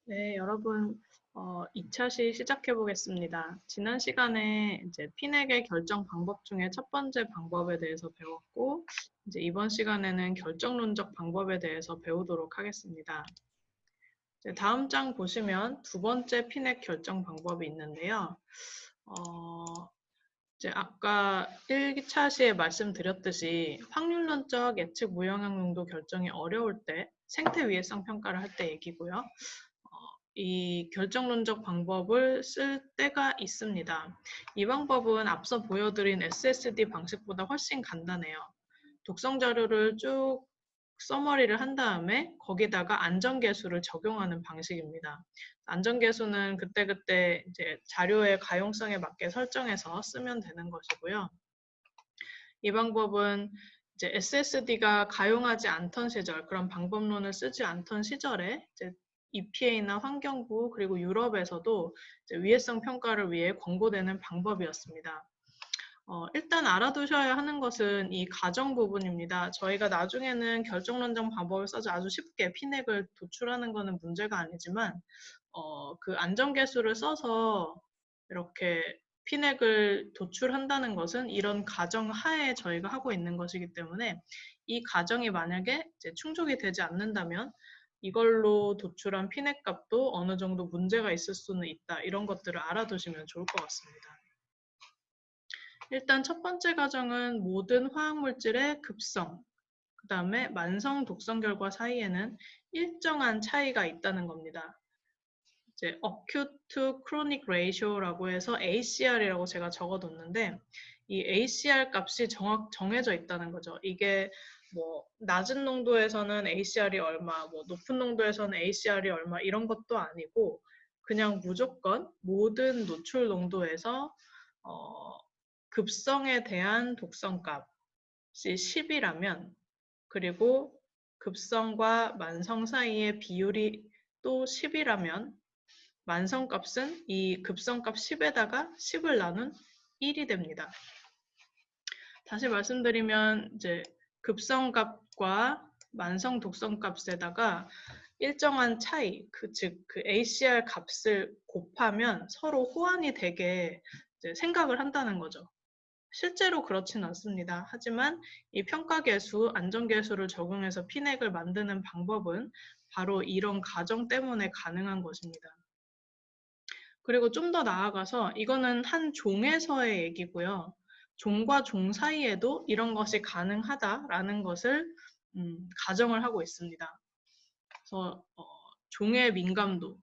네, 여러분, 2차 시 시작해 보겠습니다. 지난 시간에 이제 피넥의 결정 방법 중에 첫 번째 방법에 대해서 배웠고, 이제 이번 시간에는 결정론적 방법에 대해서 배우도록 하겠습니다. 이제 다음 장 보시면 두 번째 피넥 결정 방법이 있는데요. 어, 이제 아까 1차 시에 말씀드렸듯이 확률론적 예측 무영향 농도 결정이 어려울 때 생태 위해성 평가를 할 때 얘기고요. 이 결정론적 방법을 쓸 때가 있습니다. 이 방법은 앞서 보여드린 SSD 방식보다 훨씬 간단해요. 독성 자료를 쭉 써머리를 한 다음에 거기다가 안전계수를 적용하는 방식입니다. 안전계수는 그때그때 이제 자료의 가용성에 맞게 설정해서 쓰면 되는 것이고요. 이 방법은 이제 SSD가 가용하지 않던 시절, 그런 방법론을 쓰지 않던 시절에 이제 EPA나 환경부 그리고 유럽에서도 이제 위해성 평가를 위해 권고되는 방법이었습니다. 일단 알아두셔야 하는 것은 이 가정 부분입니다. 저희가 나중에는 결정론적 방법을 써서 아주 쉽게 피넥을 도출하는 것은 문제가 아니지만 그 안전계수를 써서 이렇게 피넥을 도출한다는 것은 이런 가정 하에 저희가 하고 있는 것이기 때문에 이 가정이 만약에 이제 충족이 되지 않는다면 이걸로 도출한 피넥 값도 어느 정도 문제가 있을 수는 있다. 이런 것들을 알아두시면 좋을 것 같습니다. 일단 첫 번째 가정은 모든 화학물질의 급성, 그 다음에 만성 독성 결과 사이에는 일정한 차이가 있다는 겁니다. 이제 acute to chronic ratio라고 해서 ACR이라고 제가 적어뒀는데 이 ACR 값이 정해져 있다는 거죠. 이게 뭐 낮은 농도에서는 ACR이 얼마, 뭐 높은 농도에서는 ACR이 얼마 이런 것도 아니고 그냥 무조건 모든 노출 농도에서 급성에 대한 독성 값이 10이라면 그리고 급성과 만성 사이의 비율이 또 10이라면 만성값은 이 급성값 10에다가 10을 나눈 1이 됩니다. 다시 말씀드리면 이제 급성값과 만성 독성값에다가 일정한 차이, 즉 그 ACR 값을 곱하면 서로 호환이 되게 생각을 한다는 거죠. 실제로 그렇진 않습니다. 하지만 이 평가계수, 안전계수를 적용해서 피넥을 만드는 방법은 바로 이런 가정 때문에 가능한 것입니다. 그리고 좀 더 나아가서 이거는 한 종에서의 얘기고요. 종과 종 사이에도 이런 것이 가능하다라는 것을 가정을 하고 있습니다. 그래서 종의 민감도,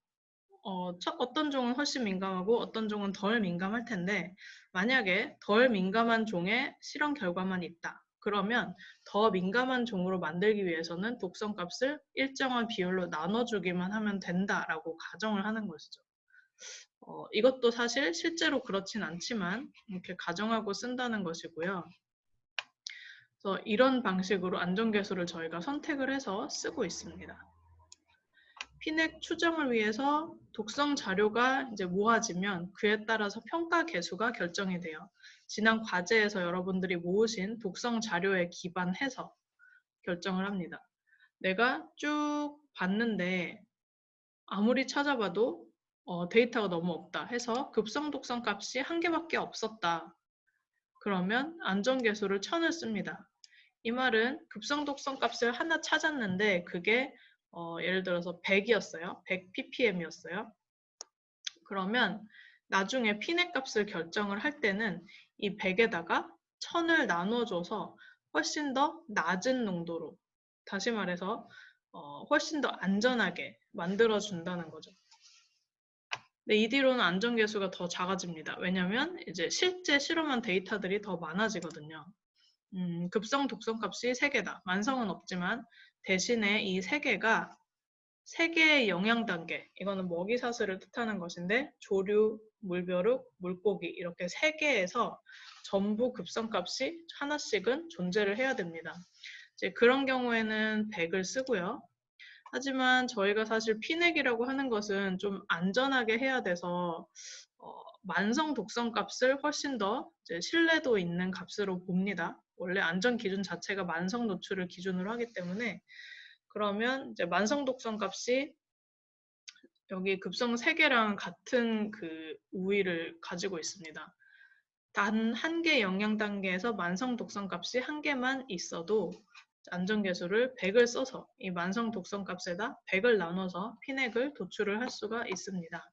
어떤 종은 훨씬 민감하고 어떤 종은 덜 민감할 텐데 만약에 덜 민감한 종의 실험 결과만 있다. 그러면 더 민감한 종으로 만들기 위해서는 독성값을 일정한 비율로 나눠주기만 하면 된다라고 가정을 하는 것이죠. 이것도 사실 실제로 그렇진 않지만 이렇게 가정하고 쓴다는 것이고요. 그래서 이런 방식으로 안전계수를 저희가 선택을 해서 쓰고 있습니다. 피넥 추정을 위해서 독성 자료가 이제 모아지면 그에 따라서 평가 계수가 결정이 돼요. 지난 과제에서 여러분들이 모으신 독성 자료에 기반해서 결정을 합니다. 내가 쭉 봤는데 아무리 찾아봐도 데이터가 너무 없다 해서 급성 독성 값이 한 개밖에 없었다. 그러면 안전계수를 1000을 씁니다. 이 말은 급성 독성 값을 하나 찾았는데 그게 예를 들어서 100이었어요. 100 ppm이었어요. 그러면 나중에 피넥 값을 결정을 할 때는 이 100에다가 1000을 나눠줘서 훨씬 더 낮은 농도로, 다시 말해서 훨씬 더 안전하게 만들어준다는 거죠. 근데 이 뒤로는 안전계수가 더 작아집니다. 왜냐면 이제 실제 실험한 데이터들이 더 많아지거든요. 급성 독성 값이 3개다. 만성은 없지만 대신에 이 3개가 3개의 영양 단계, 이거는 먹이사슬을 뜻하는 것인데 조류, 물벼룩, 물고기 이렇게 3개에서 전부 급성값이 하나씩은 존재를 해야 됩니다. 이제 그런 경우에는 100을 쓰고요. 하지만 저희가 사실 피넥이라고 하는 것은 좀 안전하게 해야 돼서 만성 독성 값을 훨씬 더 이제 신뢰도 있는 값으로 봅니다. 원래 안전 기준 자체가 만성 노출을 기준으로 하기 때문에 그러면 이제 만성 독성 값이 여기 급성 3개랑 같은 그 우위를 가지고 있습니다. 단 한 개 영양 단계에서 만성 독성 값이 1개만 있어도 안전계수를 100을 써서 이 만성 독성 값에다 100을 나눠서 피넥을 도출을 할 수가 있습니다.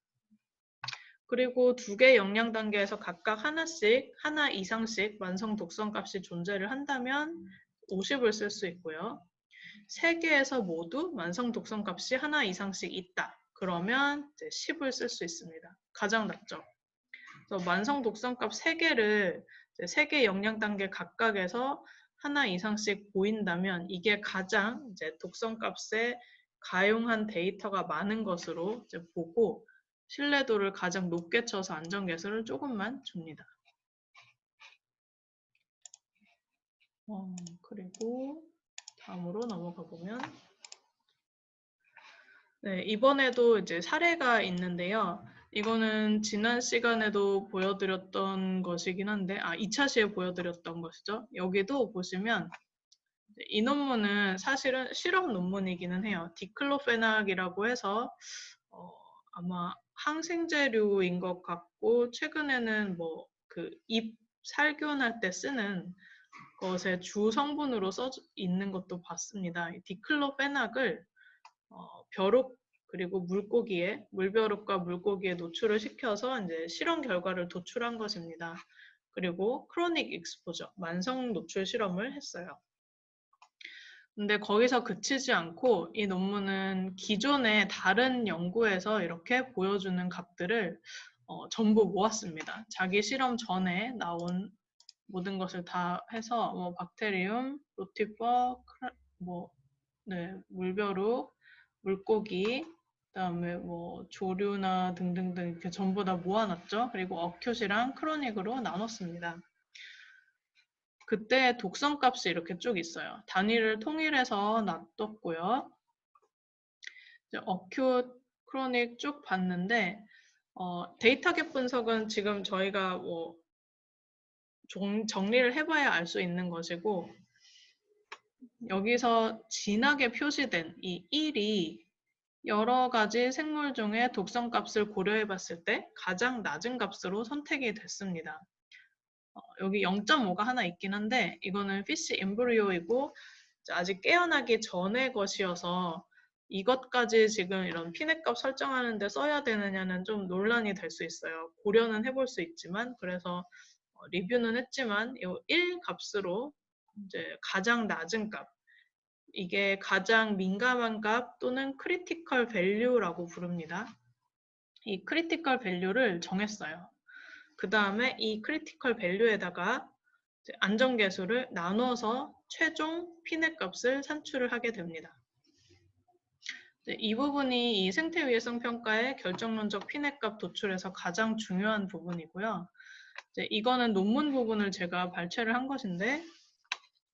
그리고 2개 영양 단계에서 각각 하나씩, 하나 이상씩 만성 독성 값이 존재를 한다면 50을 쓸 수 있고요. 3개에서 모두 만성 독성 값이 하나 이상씩 있다. 그러면 이제 10을 쓸 수 있습니다. 가장 낮죠. 그래서 만성 독성 값 3개를 3개 영양 단계 각각에서 하나 이상씩 보인다면 이게 가장 이제 독성 값에 가용한 데이터가 많은 것으로 이제 보고 신뢰도를 가장 높게 쳐서 안전계수를 조금만 줍니다. 그리고 다음으로 넘어가 보면 네, 이번에도 이제 사례가 있는데요. 이거는 지난 시간에도 보여드렸던 것이긴 한데, 2차 시에 보여드렸던 것이죠. 여기도 보시면 이 논문은 사실은 실험 논문이기는 해요. 디클로페낙이라고 해서 아마 항생제류인 것 같고 최근에는 뭐 그 잎 살균할 때 쓰는 것의 주 성분으로 써 있는 것도 봤습니다. 디클로페낙을 벼룩 그리고 물고기에 물벼룩과 물고기에 노출을 시켜서 이제 실험 결과를 도출한 것입니다. 그리고 크로닉 익스포저 만성 노출 실험을 했어요. 근데 거기서 그치지 않고 이 논문은 기존의 다른 연구에서 이렇게 보여주는 값들을 전부 모았습니다. 자기 실험 전에 나온 모든 것을 다 해서 뭐 박테리움, 로티퍼, 물벼룩, 물고기, 그다음에 뭐 조류나 등등등 이렇게 전부 다 모아놨죠. 그리고 어큐시랑 크로닉으로 나눴습니다. 그때 독성 값이 이렇게 쭉 있어요. 단위를 통일해서 놔뒀고요. 이제 어큐, 크로닉 쭉 봤는데 데이터 갭 분석은 지금 저희가 뭐 정리를 해봐야 알 수 있는 것이고 여기서 진하게 표시된 이 1이 여러 가지 생물 중에 독성 값을 고려해 봤을 때 가장 낮은 값으로 선택이 됐습니다. 여기 0.5가 하나 있긴 한데 이거는 피쉬 엠브리오이고 아직 깨어나기 전의 것이어서 이것까지 지금 이런 피넷값 설정하는데 써야 되느냐는 좀 논란이 될 수 있어요. 고려는 해볼 수 있지만 그래서 리뷰는 했지만 이 1 값으로 이제 가장 낮은 값 이게 가장 민감한 값 또는 크리티컬 밸류라고 부릅니다. 이 크리티컬 밸류를 정했어요. 그 다음에 이 크리티컬 밸류에다가 안전계수를 나눠서 최종 피넷 값을 산출을 하게 됩니다. 이 부분이 이 생태 위해성 평가의 결정론적 피넷 값 도출에서 가장 중요한 부분이고요. 이거는 논문 부분을 제가 발췌를 한 것인데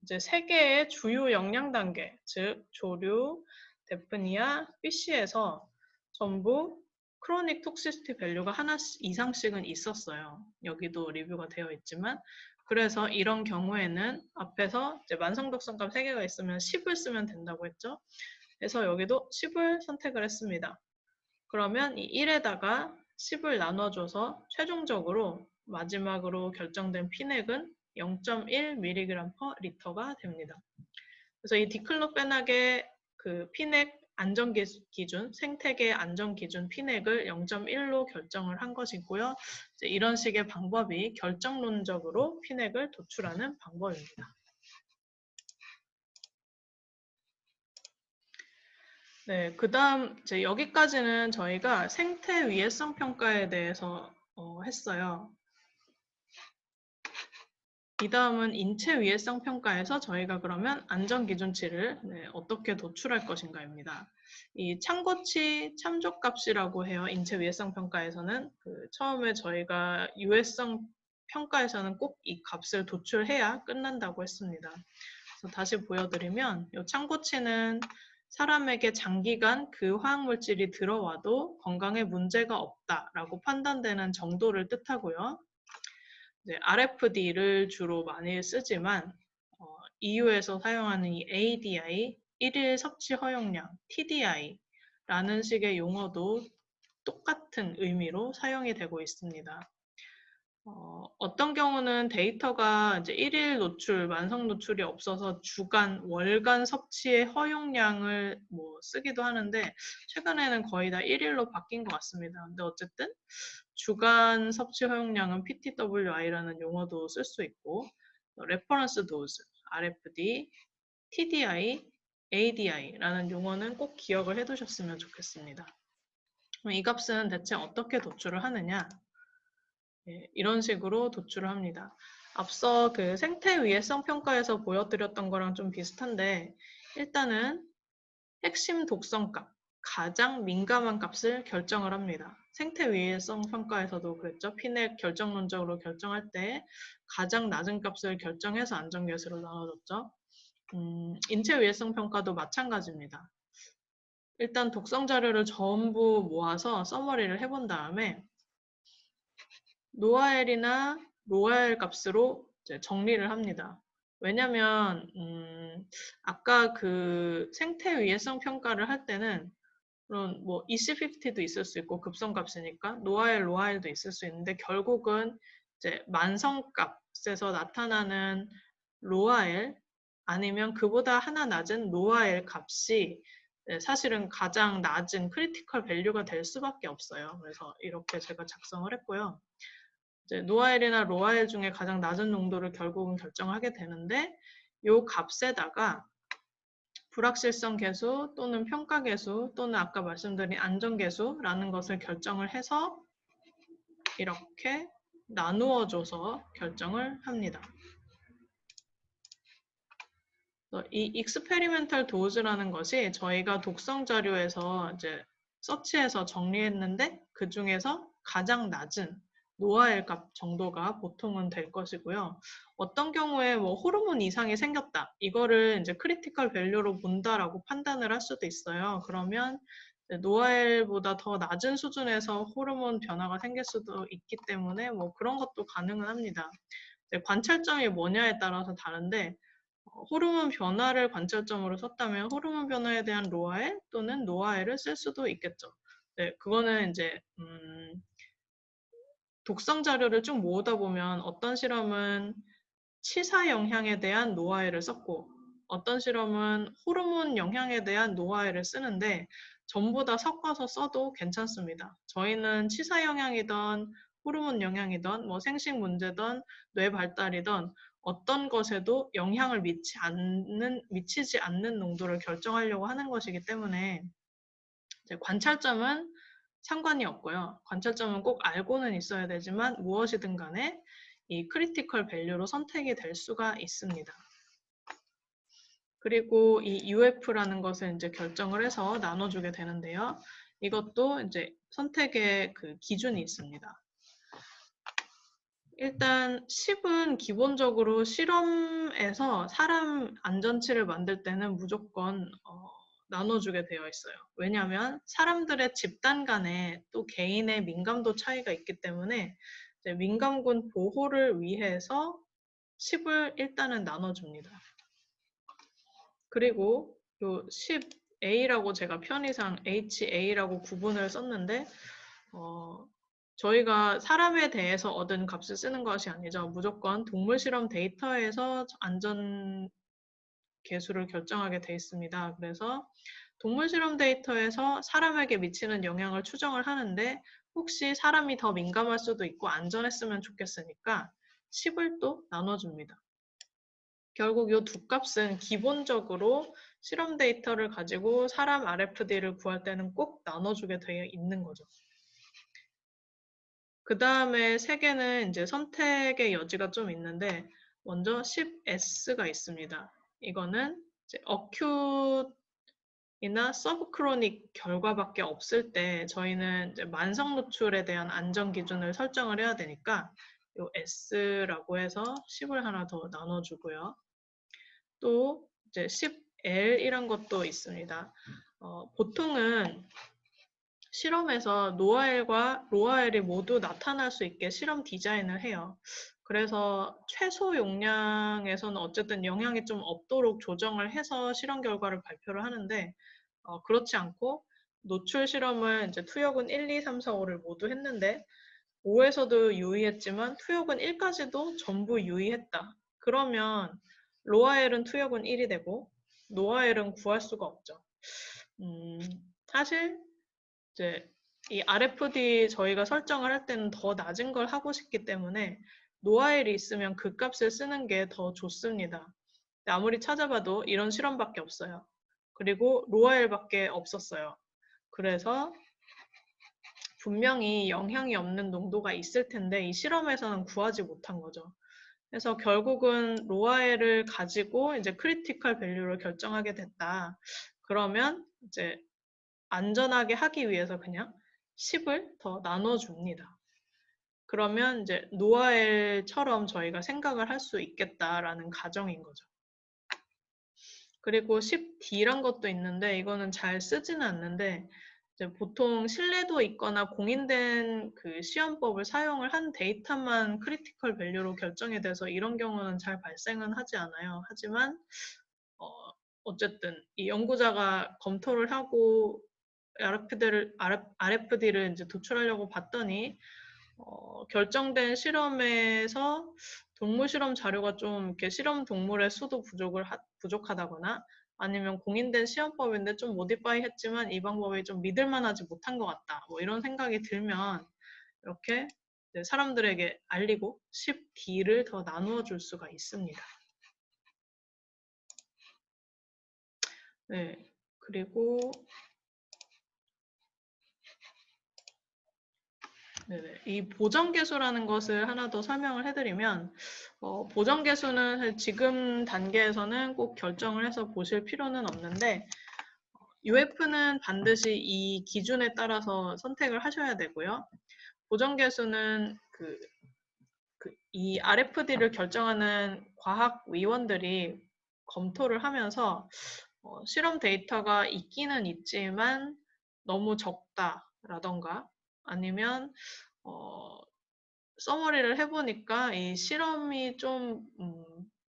이제 3개의 주요 영양 단계, 즉 조류, 데프니아, 피쉬에서 전부 크로닉 톡시시티 밸류가 하나 이상씩은 있었어요. 여기도 리뷰가 되어 있지만 그래서 이런 경우에는 앞에서 이제 만성 독성값 3개가 있으면 10을 쓰면 된다고 했죠. 그래서 여기도 10을 선택을 했습니다. 그러면 이 1에다가 10을 나눠줘서 최종적으로 마지막으로 결정된 피넥은 0.1mg/L가 됩니다. 그래서 이 디클로페낙의 그 피넥 안전 기준, 생태계 안전 기준 피넥을 0.1로 결정을 한 것이고요. 이런 식의 방법이 결정론적으로 피넥을 도출하는 방법입니다. 네, 그 다음 여기까지는 저희가 생태 위해성 평가에 대해서 했어요. 이 다음은 인체 위해성 평가에서 저희가 그러면 안전 기준치를 어떻게 도출할 것인가입니다. 이 참고치 참조값이라고 해요. 인체 위해성 평가에서는 처음에 저희가 유해성 평가에서는 꼭 이 값을 도출해야 끝난다고 했습니다. 그래서 다시 보여드리면 이 참고치는 사람에게 장기간 그 화학물질이 들어와도 건강에 문제가 없다라고 판단되는 정도를 뜻하고요. RFD를 주로 많이 쓰지만 EU에서 사용하는 이 ADI, 1일 섭취 허용량, TDI라는 식의 용어도 똑같은 의미로 사용이 되고 있습니다. 어떤 경우는 데이터가 이제 1일 노출, 만성 노출이 없어서 주간, 월간 섭취의 허용량을 뭐 쓰기도 하는데 최근에는 거의 다 1일로 바뀐 것 같습니다. 근데 어쨌든 주간 섭취 허용량은 PTWI라는 용어도 쓸 수 있고 레퍼런스 도즈, RFD, TDI, ADI라는 용어는 꼭 기억을 해두셨으면 좋겠습니다. 그럼 이 값은 대체 어떻게 도출을 하느냐? 예, 이런 식으로 도출을 합니다. 앞서 그 생태 위해성 평가에서 보여드렸던 거랑 좀 비슷한데 일단은 핵심 독성값, 가장 민감한 값을 결정을 합니다. 생태 위해성 평가에서도 그랬죠. 피넥 결정론적으로 결정할 때 가장 낮은 값을 결정해서 안전계수로 나눠줬죠. 인체 위해성 평가도 마찬가지입니다. 일단 독성 자료를 전부 모아서 서머리를 해본 다음에 노아엘이나 로아엘 값으로 이제 정리를 합니다. 왜냐면 아까 그 생태 위해성 평가를 할 때는 물론 뭐 EC50도 있을 수 있고 급성값이니까 노아엘, 로아엘도 있을 수 있는데 결국은 이제 만성값에서 나타나는 로아엘 아니면 그보다 하나 낮은 노아엘 값이 사실은 가장 낮은 크리티컬 밸류가 될 수밖에 없어요. 그래서 이렇게 제가 작성을 했고요. 이제 노아엘이나 로아엘 중에 가장 낮은 농도를 결국은 결정하게 되는데 이 값에다가 불확실성 계수 또는 평가 계수 또는 아까 말씀드린 안전 계수라는 것을 결정을 해서 이렇게 나누어 줘서 결정을 합니다. 이 익스페리멘탈 도즈라는 것이 저희가 독성 자료에서 이제 서치해서 정리했는데 그 중에서 가장 낮은 노아엘 값 정도가 보통은 될 것이고요. 어떤 경우에 뭐 호르몬 이상이 생겼다. 이거를 이제 크리티컬 밸류로 본다라고 판단을 할 수도 있어요. 그러면 노아엘보다 더 낮은 수준에서 호르몬 변화가 생길 수도 있기 때문에 뭐 그런 것도 가능은 합니다. 관찰점이 뭐냐에 따라서 다른데 호르몬 변화를 관찰점으로 썼다면 호르몬 변화에 대한 로아엘 또는 노아엘을 쓸 수도 있겠죠. 네, 그거는 이제 독성 자료를 쭉 모으다 보면 어떤 실험은 치사 영향에 대한 노아엘을 썼고 어떤 실험은 호르몬 영향에 대한 노아엘을 쓰는데 전부 다 섞어서 써도 괜찮습니다. 저희는 치사 영향이던 호르몬 영향이던 뭐 생식 문제든 뇌 발달이든 어떤 것에도 영향을 미치지 않는 농도를 결정하려고 하는 것이기 때문에 관찰점은 상관이 없고요. 관찰점은 꼭 알고는 있어야 되지만 무엇이든 간에 이 크리티컬 밸류로 선택이 될 수가 있습니다. 그리고 이 UF라는 것을 이제 결정을 해서 나눠주게 되는데요. 이것도 이제 선택의 그 기준이 있습니다. 일단 10은 기본적으로 실험에서 사람 안전치를 만들 때는 무조건 나눠주게 되어 있어요. 왜냐하면 사람들의 집단 간에 또 개인의 민감도 차이가 있기 때문에 민감군 보호를 위해서 10을 일단은 나눠줍니다. 그리고 요 10A라고 제가 편의상 HA라고 구분을 썼는데 저희가 사람에 대해서 얻은 값을 쓰는 것이 아니죠. 무조건 동물 실험 데이터에서 안전 계수를 결정하게 되어 있습니다. 그래서 동물 실험 데이터에서 사람에게 미치는 영향을 추정을 하는데 혹시 사람이 더 민감할 수도 있고 안전했으면 좋겠으니까 10을 또 나눠줍니다. 결국 이 두 값은 기본적으로 실험 데이터를 가지고 사람 RFD를 구할 때는 꼭 나눠주게 되어 있는 거죠. 그 다음에 세 개는 이제 선택의 여지가 좀 있는데 먼저 10S가 있습니다. 이거는 이제 어큐이나 서브크로닉 결과밖에 없을 때 저희는 이제 만성 노출에 대한 안전 기준을 설정을 해야 되니까 이 S라고 해서 10을 하나 더 나눠주고요. 또 이제 10L이란 것도 있습니다. 보통은 실험에서 노아엘과 로아엘이 모두 나타날 수 있게 실험 디자인을 해요. 그래서 최소 용량에서는 어쨌든 영향이 좀 없도록 조정을 해서 실험 결과를 발표를 하는데 그렇지 않고 노출 실험을 이제 투여군 1, 2, 3, 4, 5를 모두 했는데 5에서도 유의했지만 투여군 1까지도 전부 유의했다. 그러면 로아엘은 투여군 1이 되고 노아엘은 구할 수가 없죠. 사실 이제 이 RFD 저희가 설정을 할 때는 더 낮은 걸 하고 싶기 때문에 노아엘이 있으면 그 값을 쓰는 게 더 좋습니다. 아무리 찾아봐도 이런 실험밖에 없어요. 그리고 로아엘밖에 없었어요. 그래서 분명히 영향이 없는 농도가 있을 텐데 이 실험에서는 구하지 못한 거죠. 그래서 결국은 로아엘을 가지고 이제 크리티컬 밸류를 결정하게 됐다. 그러면 이제 안전하게 하기 위해서 그냥 10을 더 나눠줍니다. 그러면 이제 노아엘처럼 저희가 생각을 할 수 있겠다라는 가정인 거죠. 그리고 10D란 것도 있는데 이거는 잘 쓰지는 않는데 이제 보통 신뢰도 있거나 공인된 그 시험법을 사용을 한 데이터만 크리티컬 밸류로 결정이 돼서 이런 경우는 잘 발생은 하지 않아요. 하지만 어쨌든 이 연구자가 검토를 하고 RFD를 이제 도출하려고 봤더니 결정된 실험에서 동물 실험 자료가 좀 이렇게 실험 동물의 수도 부족하다거나 아니면 공인된 시험법인데 좀 모디파이 했지만 이 방법이 좀 믿을만하지 못한 것 같다. 뭐 이런 생각이 들면 이렇게 사람들에게 알리고 10D를 더 나누어 줄 수가 있습니다. 네. 그리고 네네. 이 보정계수라는 것을 하나 더 설명을 해드리면 보정계수는 지금 단계에서는 꼭 결정을 해서 보실 필요는 없는데 UF는 반드시 이 기준에 따라서 선택을 하셔야 되고요. 보정계수는 이 RFD를 결정하는 과학위원들이 검토를 하면서 실험 데이터가 있기는 있지만 너무 적다라던가 아니면 서머리를 해보니까 이 실험이 좀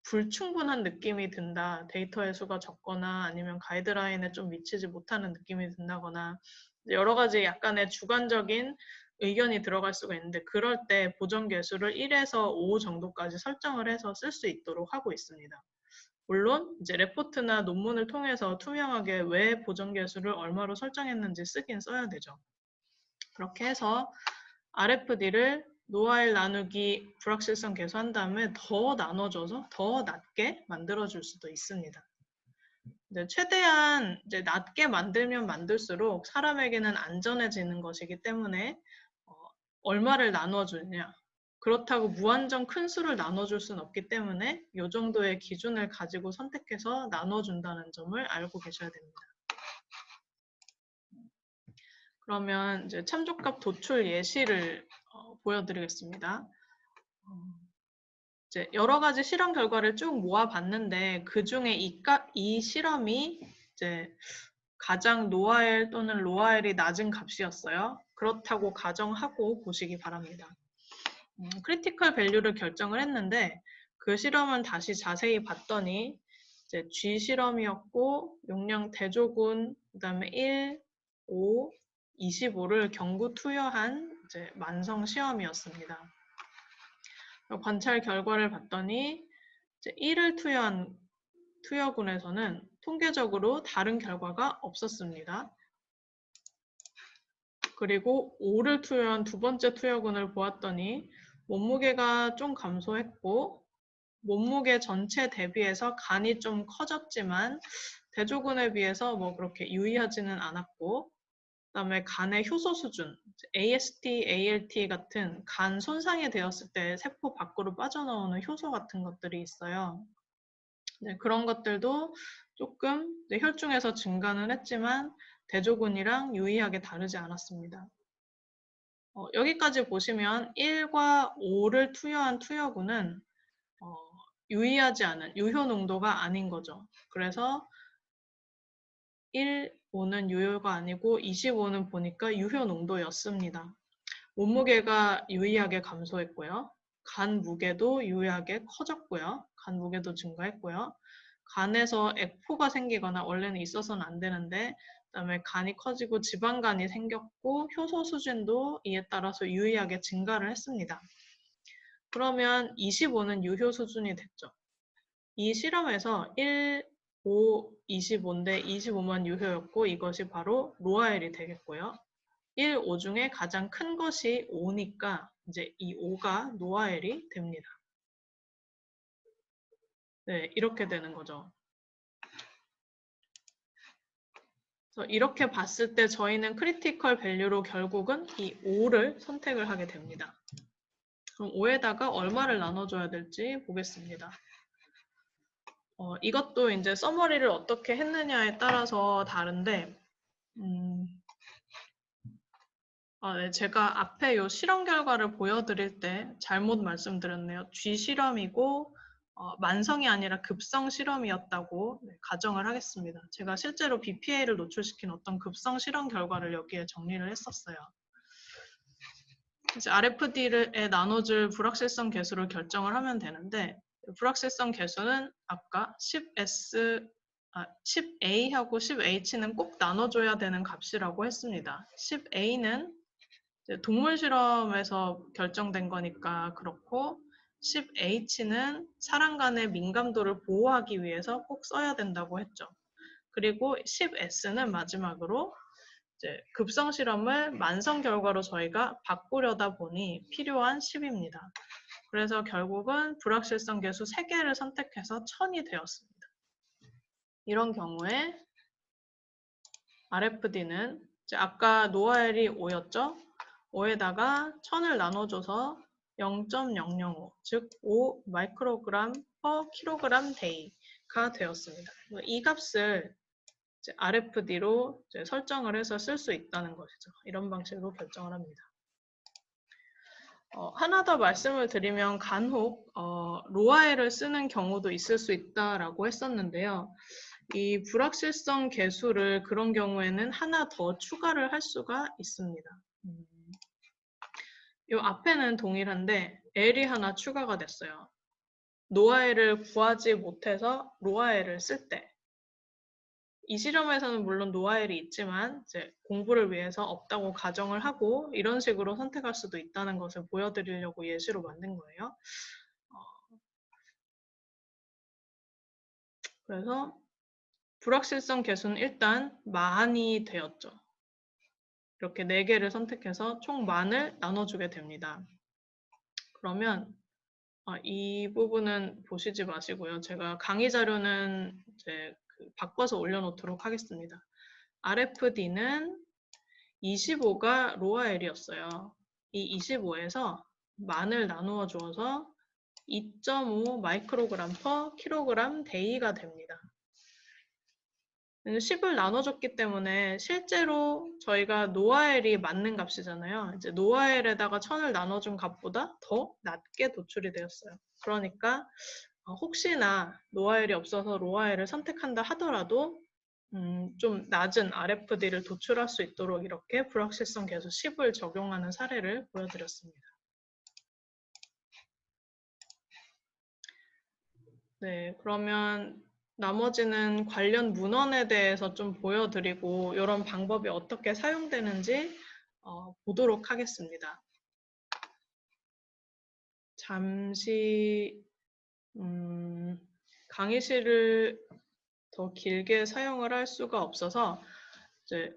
불충분한 느낌이 든다. 데이터의 수가 적거나 아니면 가이드라인에 좀 미치지 못하는 느낌이 든다거나 여러 가지 약간의 주관적인 의견이 들어갈 수가 있는데 그럴 때 보정 개수를 1에서 5 정도까지 설정을 해서 쓸 수 있도록 하고 있습니다. 물론 이제 레포트나 논문을 통해서 투명하게 왜 보정 개수를 얼마로 설정했는지 쓰긴 써야 되죠. 그렇게 해서 RFD를 노아일 나누기 불확실성 계수한 다음에 더 나눠줘서 더 낮게 만들어줄 수도 있습니다. 최대한 이제 낮게 만들면 만들수록 사람에게는 안전해지는 것이기 때문에 얼마를 나눠주냐. 그렇다고 무한정 큰 수를 나눠줄 수는 없기 때문에 이 정도의 기준을 가지고 선택해서 나눠준다는 점을 알고 계셔야 됩니다. 그러면 이제 참조값 도출 예시를 보여드리겠습니다. 이제 여러 가지 실험 결과를 쭉 모아봤는데 그 중에 이 실험이 이제 가장 노아엘 또는 로아엘이 낮은 값이었어요. 그렇다고 가정하고 보시기 바랍니다. 크리티컬 밸류를 결정을 했는데 그 실험은 다시 자세히 봤더니 이제 G 실험이었고 용량 대조군 그다음에 1, 5, 25를 경구 투여한 이제 만성 시험이었습니다. 관찰 결과를 봤더니 이제 1을 투여한 투여군에서는 통계적으로 다른 결과가 없었습니다. 그리고 5를 투여한 두 번째 투여군을 보았더니 몸무게가 좀 감소했고 몸무게 전체 대비해서 간이 좀 커졌지만 대조군에 비해서 뭐 그렇게 유의하지는 않았고 그다음에 간의 효소 수준, AST, ALT 같은 간 손상이 되었을 때 세포 밖으로 빠져나오는 효소 같은 것들이 있어요. 네, 그런 것들도 조금 혈중에서 증가는 했지만 대조군이랑 유의하게 다르지 않았습니다. 여기까지 보시면 1과 5를 투여한 투여군은 유의하지 않은 유효 농도가 아닌 거죠. 그래서 1, 5는 유효가 아니고 25는 보니까 유효 농도였습니다. 몸무게가 유의하게 감소했고요. 간 무게도 유의하게 커졌고요. 간 무게도 증가했고요. 간에서 액포가 생기거나 원래는 있어서는 안 되는데 그다음에 간이 커지고 지방간이 생겼고 효소 수준도 이에 따라서 유의하게 증가를 했습니다. 그러면 25는 유효 수준이 됐죠. 이 실험에서 1, 5, 25인데 25만 유효였고 이것이 바로 로아엘이 되겠고요. 1, 5 중에 가장 큰 것이 5니까 이제 이 5가 노아엘이 됩니다. 네, 이렇게 되는 거죠. 그래서 이렇게 봤을 때 저희는 크리티컬 밸류로 결국은 이 5를 선택을 하게 됩니다. 그럼 5에다가 얼마를 나눠줘야 될지 보겠습니다. 이것도 이제 서머리를 어떻게 했느냐에 따라서 다른데, 네, 제가 앞에 요 실험 결과를 보여드릴 때 잘못 말씀드렸네요. G 실험이고 만성이 아니라 급성 실험이었다고 가정을 하겠습니다. 제가 실제로 BPA를 노출시킨 어떤 급성 실험 결과를 여기에 정리를 했었어요. 이제 RFD에 나눠줄 불확실성 계수를 결정을 하면 되는데 불확실성 계수는 아까 10A하고 10H는 꼭 나눠줘야 되는 값이라고 했습니다. 10A는 동물 실험에서 결정된 거니까 그렇고 10H는 사람 간의 민감도를 보호하기 위해서 꼭 써야 된다고 했죠. 그리고 10S는 마지막으로 이제 급성 실험을 만성 결과로 저희가 바꾸려다 보니 필요한 10입니다. 그래서 결국은 불확실성 계수 3개를 선택해서 1000이 되었습니다. 이런 경우에 RFD는 이제 아까 노아엘이 5였죠? 5에다가 1000을 나눠줘서 0.005, 즉 5 마이크로그램 per 킬로그램 데이가 되었습니다. 이 값을 이제 RFD로 이제 설정을 해서 쓸 수 있다는 것이죠. 이런 방식으로 결정을 합니다. 하나 더 말씀을 드리면 간혹 로아엘을 쓰는 경우도 있을 수 있다라고 했었는데요. 이 불확실성 계수를 그런 경우에는 하나 더 추가를 할 수가 있습니다. 이 앞에는 동일한데 L이 하나 추가가 됐어요. 노아엘을 구하지 못해서 로아엘을 쓸 때. 이 실험에서는 물론 노아엘이 있지만 이제 공부를 위해서 없다고 가정을 하고 이런 식으로 선택할 수도 있다는 것을 보여드리려고 예시로 만든 거예요. 그래서 불확실성 계수는 일단 만이 되었죠. 이렇게 4개를 선택해서 총 만을 나눠주게 됩니다. 그러면 이 부분은 보시지 마시고요. 제가 강의 자료는 이제 바꿔서 올려놓도록 하겠습니다. RFD는 25가 로아엘이었어요. 이 25에서 만을 나누어 주어서 2.5 마이크로그램 per 킬로그램 데이가 됩니다. 10을 나눠줬기 때문에 실제로 저희가 노아엘이 맞는 값이잖아요. 이제 노아엘에다가 1000을 나눠준 값보다 더 낮게 도출이 되었어요. 그러니까 혹시나 노아엘이 없어서 로아엘을 선택한다 하더라도 좀 낮은 RFD를 도출할 수 있도록 이렇게 불확실성 계수 10을 적용하는 사례를 보여드렸습니다. 네, 그러면 나머지는 관련 문헌에 대해서 좀 보여드리고 이런 방법이 어떻게 사용되는지 보도록 하겠습니다. 잠시 강의실을 더 길게 사용을 할 수가 없어서 이제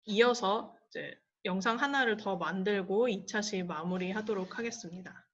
이어서 이제 영상 하나를 더 만들고 2차 시 마무리하도록 하겠습니다.